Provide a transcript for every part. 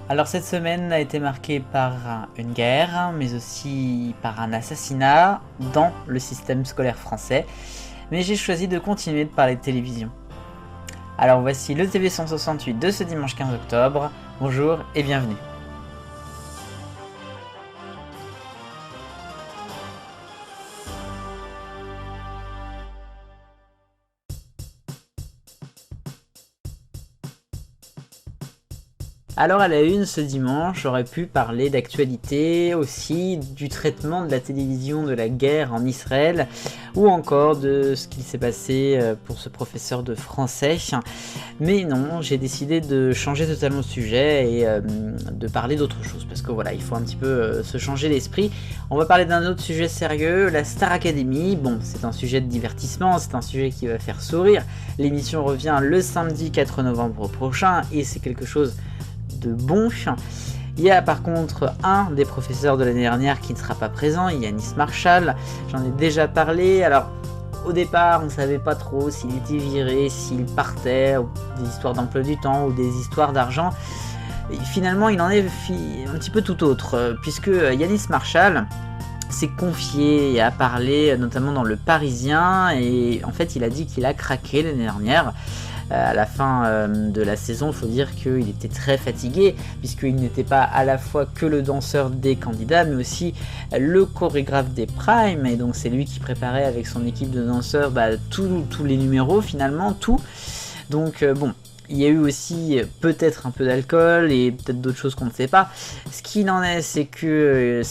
Alors cette semaine a été marquée par une guerre, mais aussi par un assassinat dans le système scolaire français. Mais j'ai choisi de continuer de parler de télévision. Alors voici le TV 168 de ce dimanche 15 octobre. Bonjour et bienvenue. Alors à la une ce dimanche, j'aurais pu parler d'actualité, aussi du traitement de la télévision de la guerre en Israël, ou encore de ce qui s'est passé pour ce professeur de français. Mais non, j'ai décidé de changer totalement de sujet et de parler d'autre chose, parce que voilà, il faut un petit peu se changer l'esprit. On va parler d'un autre sujet sérieux, la Star Academy. Bon, c'est un sujet de divertissement, c'est un sujet qui va faire sourire. L'émission revient le samedi 4 novembre prochain, et c'est quelque chose de bon. Il y a par contre un des professeurs de l'année dernière qui ne sera pas présent, Yanis Marshall, j'en ai déjà parlé. Alors au départ on ne savait pas trop s'il était viré, s'il partait, ou des histoires d'emploi du temps ou des histoires d'argent. Et finalement il en est un petit peu tout autre, puisque Yanis Marshall s'est confié et a parlé notamment dans Le Parisien, et en fait il a dit qu'il a craqué l'année dernière. À la fin de la saison, il faut dire qu'il était très fatigué, puisqu'il n'était pas à la fois que le danseur des candidats, mais aussi le chorégraphe des primes, et donc c'est lui qui préparait avec son équipe de danseurs tous les numéros finalement, tout. Donc bon, il y a eu aussi peut-être un peu d'alcool et peut-être d'autres choses qu'on ne sait pas. Ce qu'il en est, c'est que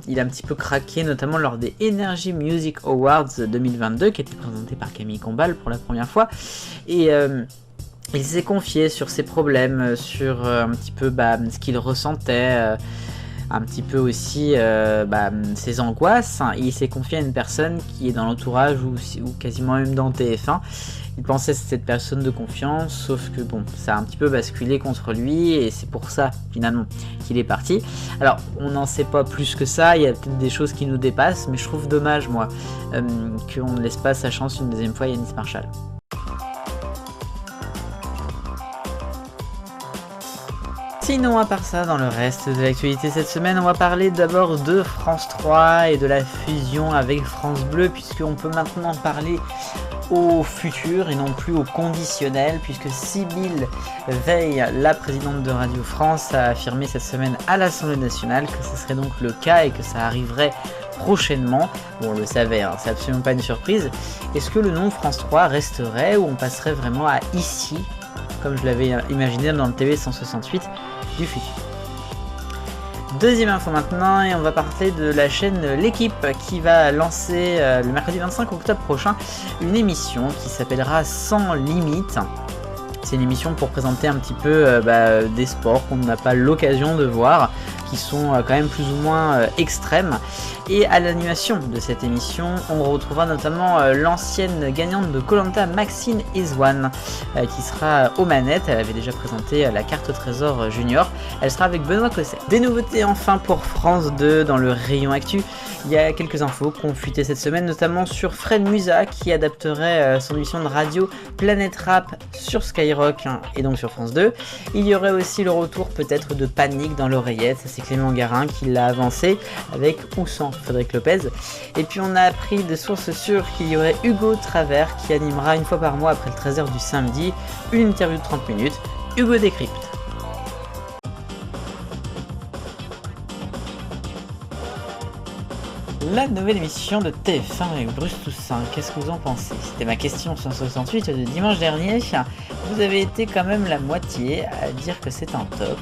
il a un petit peu craqué, notamment lors des Energy Music Awards 2022, qui a été présenté par Camille Combal pour la première fois. Et il s'est confié sur ses problèmes, sur un petit peu ce qu'il ressentait, un petit peu aussi ses angoisses. Et il s'est confié à une personne qui est dans l'entourage ou quasiment même dans TF1. Il pensait que c'était cette personne de confiance, sauf que bon, ça a un petit peu basculé contre lui, et c'est pour ça finalement qu'il est parti. Alors on n'en sait pas plus que ça, il y a peut-être des choses qui nous dépassent, mais je trouve dommage moi qu'on ne laisse pas sa chance une deuxième fois à Yanis Marshall. Sinon, à part ça, dans le reste de l'actualité cette semaine, on va parler d'abord de France 3 et de la fusion avec France Bleu, puisqu'on peut maintenant parler au futur et non plus au conditionnel, puisque Sybille Veil, la présidente de Radio France, a affirmé cette semaine à l'Assemblée nationale que ce serait donc le cas et que ça arriverait prochainement. Bon, on le savait, hein, c'est absolument pas une surprise. Est-ce que le nom France 3 resterait, ou on passerait vraiment à Ici, comme je l'avais imaginé dans le TV 168 du futur? Deuxième info maintenant, et on va parler de la chaîne L'équipe qui va lancer le mercredi 25 octobre prochain une émission qui s'appellera Sans Limite. C'est une émission pour présenter un petit peu des sports qu'on n'a pas l'occasion de voir, qui sont quand même plus ou moins extrêmes. Et à l'animation de cette émission, on retrouvera notamment l'ancienne gagnante de Koh-Lanta, Maxine Izwan, qui sera aux manettes. Elle avait déjà présenté la carte au trésor junior. Elle sera avec Benoît Cosset. Des nouveautés enfin pour France 2 dans le rayon actu. Il y a quelques infos qui ont fuité cette semaine, notamment sur Fred Musa qui adapterait son émission de radio Planète Rap sur Skyrock et donc sur France 2. Il y aurait aussi le retour peut-être de Panique dans l'oreillette, c'est Clément Garin qui l'a avancé avec ou sans Frédéric Lopez. Et puis on a appris de sources sûres qu'il y aurait Hugo Travers qui animera une fois par mois après le 13h du samedi une interview de 30 minutes. Hugo décrypte. La nouvelle émission de TF1 avec Bruce Toussaint, qu'est-ce que vous en pensez? C'était ma question 168 de dimanche dernier. Vous avez été quand même la moitié à dire que c'est un top.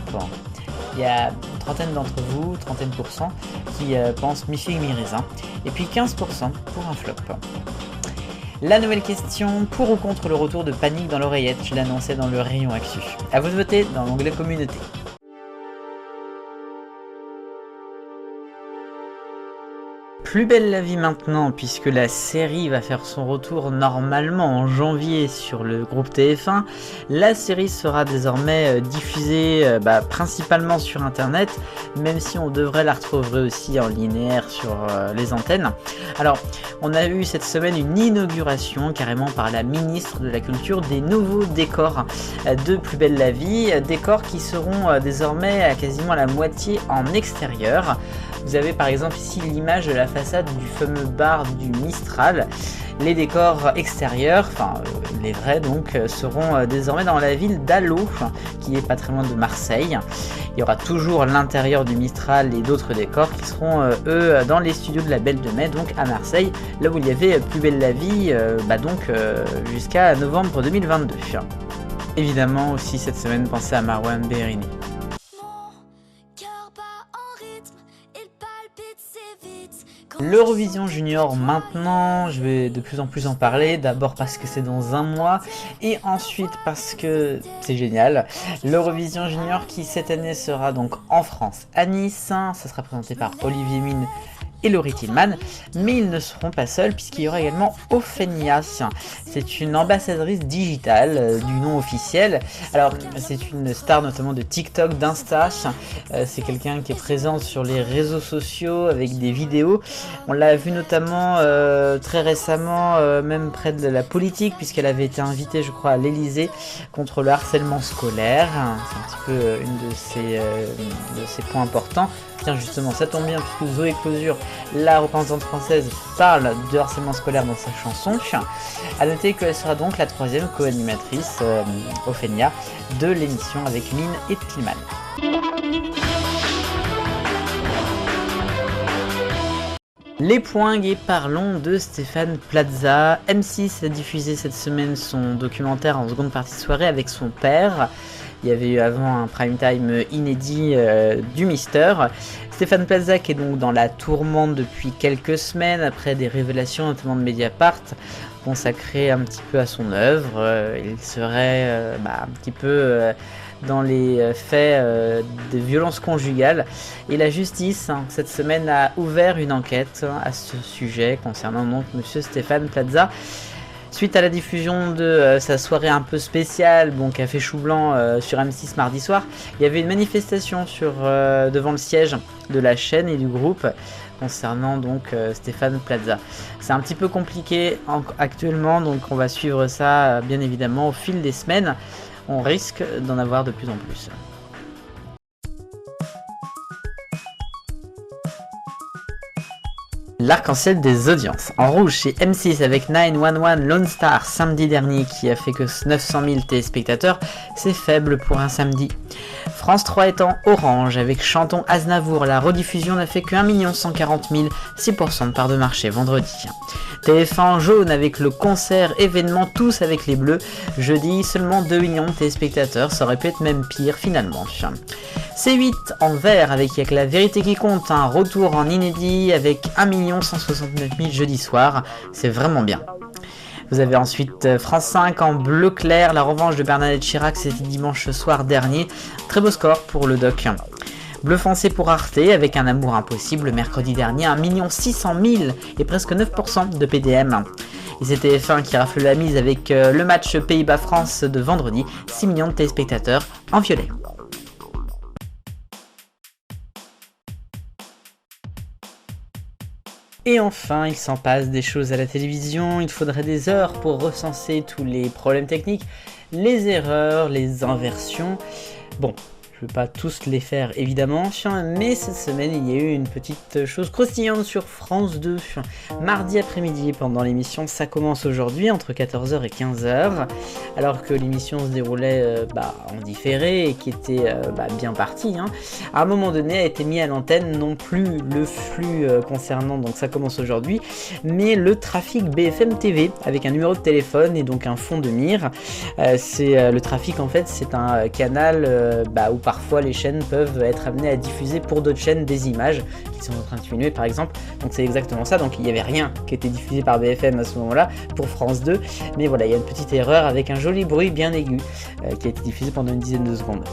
Il y a une trentaine d'entre vous, 30%, qui pensent mi-figue mi-raisin, et puis 15% pour un flop. La nouvelle question, pour ou contre le retour de Panique dans l'oreillette, je l'annonçais dans le rayon actu. À vous de voter dans l'onglet communauté. Plus belle la vie maintenant, puisque la série va faire son retour normalement en janvier sur le groupe TF1. La série sera désormais diffusée principalement sur internet, même si on devrait la retrouver aussi en linéaire sur les antennes. Alors, on a eu cette semaine une inauguration carrément par la ministre de la Culture des nouveaux décors de Plus belle la vie, décors qui seront désormais à quasiment la moitié en extérieur. Vous avez par exemple ici l'image de la façade du fameux bar du Mistral. Les décors extérieurs, les vrais donc, seront désormais dans la ville d'Allo, qui est pas très loin de Marseille. Il y aura toujours l'intérieur du Mistral et d'autres décors qui seront eux dans les studios de la Belle de Mai, donc à Marseille, là où il y avait Plus belle la vie, jusqu'à novembre 2022. Évidemment aussi cette semaine, pensez à Marouane Bérini. L'Eurovision Junior maintenant, je vais de plus en plus en parler, d'abord parce que c'est dans un mois et ensuite parce que c'est génial. L'Eurovision Junior qui cette année sera donc en France à Nice, ça sera présenté par Olivier Mine et Laurie Tillman, mais ils ne seront pas seuls puisqu'il y aura également Ophenia. C'est une ambassadrice digitale du nom officiel. Alors c'est une star notamment de TikTok, d'Insta, c'est quelqu'un qui est présent sur les réseaux sociaux avec des vidéos. On l'a vu notamment très récemment même près de la politique puisqu'elle avait été invitée je crois à l'Elysée contre le harcèlement scolaire. C'est un petit peu une de ses points importants. Tiens justement ça tombe bien puisque Zoé Closure, la représentante française, parle de harcèlement scolaire dans sa chanson. A noter qu'elle sera donc la troisième co-animatrice, Ophenia, de l'émission avec Mine et Tillman. Les points et parlons de Stéphane Plaza. M6 a diffusé cette semaine son documentaire en seconde partie de soirée avec son père. Il y avait eu avant un prime time inédit du Mister. Stéphane Plaza qui est donc dans la tourmente depuis quelques semaines après des révélations notamment de Mediapart consacrées un petit peu à son œuvre. Il serait un petit peu dans les faits de violences conjugales et la justice cette semaine a ouvert une enquête à ce sujet concernant donc monsieur Stéphane Plaza. Suite à la diffusion de sa soirée un peu spéciale, Café Chou Blanc sur M6 mardi soir, il y avait une manifestation devant le siège de la chaîne et du groupe concernant donc Stéphane Plaza. C'est un petit peu compliqué actuellement, donc on va suivre ça bien évidemment au fil des semaines. On risque d'en avoir de plus en plus. L'arc-en-ciel des audiences. En rouge chez M6 avec 911 Lone Star samedi dernier qui a fait que 900 000 téléspectateurs, c'est faible pour un samedi. France 3 est en orange avec Chantons Aznavour, la rediffusion n'a fait que 1 140 000, 6% de part de marché vendredi. TF1 en jaune avec le concert événement Tous avec les Bleus, jeudi seulement 2 millions de téléspectateurs, ça aurait pu être même pire finalement. C8 en vert avec Y'a que la vérité qui compte, un retour en inédit avec 1 169 000 jeudi soir, c'est vraiment bien. Vous avez ensuite France 5 en bleu clair, la revanche de Bernadette Chirac, c'était dimanche soir dernier, très beau score pour le doc. Bleu foncé pour Arte avec Un amour impossible mercredi dernier, 1 600 000 et presque 9% de PDM. Et c'était TF1 qui rafle la mise avec le match Pays-Bas-France de vendredi, 6 millions de téléspectateurs en violet. Et enfin, il s'en passe des choses à la télévision, il faudrait des heures pour recenser tous les problèmes techniques, les erreurs, les inversions. Bon, je ne vais pas tous les faire évidemment, mais cette semaine il y a eu une petite chose croustillante sur France 2. Mardi après-midi pendant l'émission, ça commence aujourd'hui entre 14h et 15h, alors que l'émission se déroulait en différé et qui était bien partie. À un moment donné a été mis à l'antenne non plus le flux concernant, donc ça commence aujourd'hui, mais le trafic BFM TV avec un numéro de téléphone et donc un fond de mire. C'est le trafic en fait, c'est un canal où parfois les chaînes peuvent être amenées à diffuser pour d'autres chaînes des images qui sont en train de filmer par exemple, donc c'est exactement ça. Donc il n'y avait rien qui était diffusé par BFM à ce moment là pour France 2, mais voilà, il y a une petite erreur avec un joli bruit bien aigu qui a été diffusé pendant une dizaine de secondes.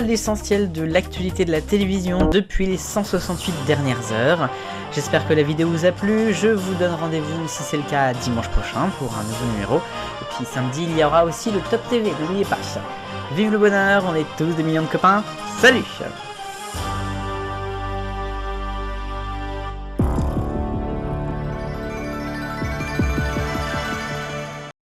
l'essentiel de l'actualité de la télévision depuis les 168 dernières heures. J'espère que la vidéo vous a plu, je vous donne rendez-vous si c'est le cas dimanche prochain pour un nouveau numéro. Et puis samedi il y aura aussi le Top TV, n'oubliez pas. Vive le bonheur, on est tous des millions de copains, salut!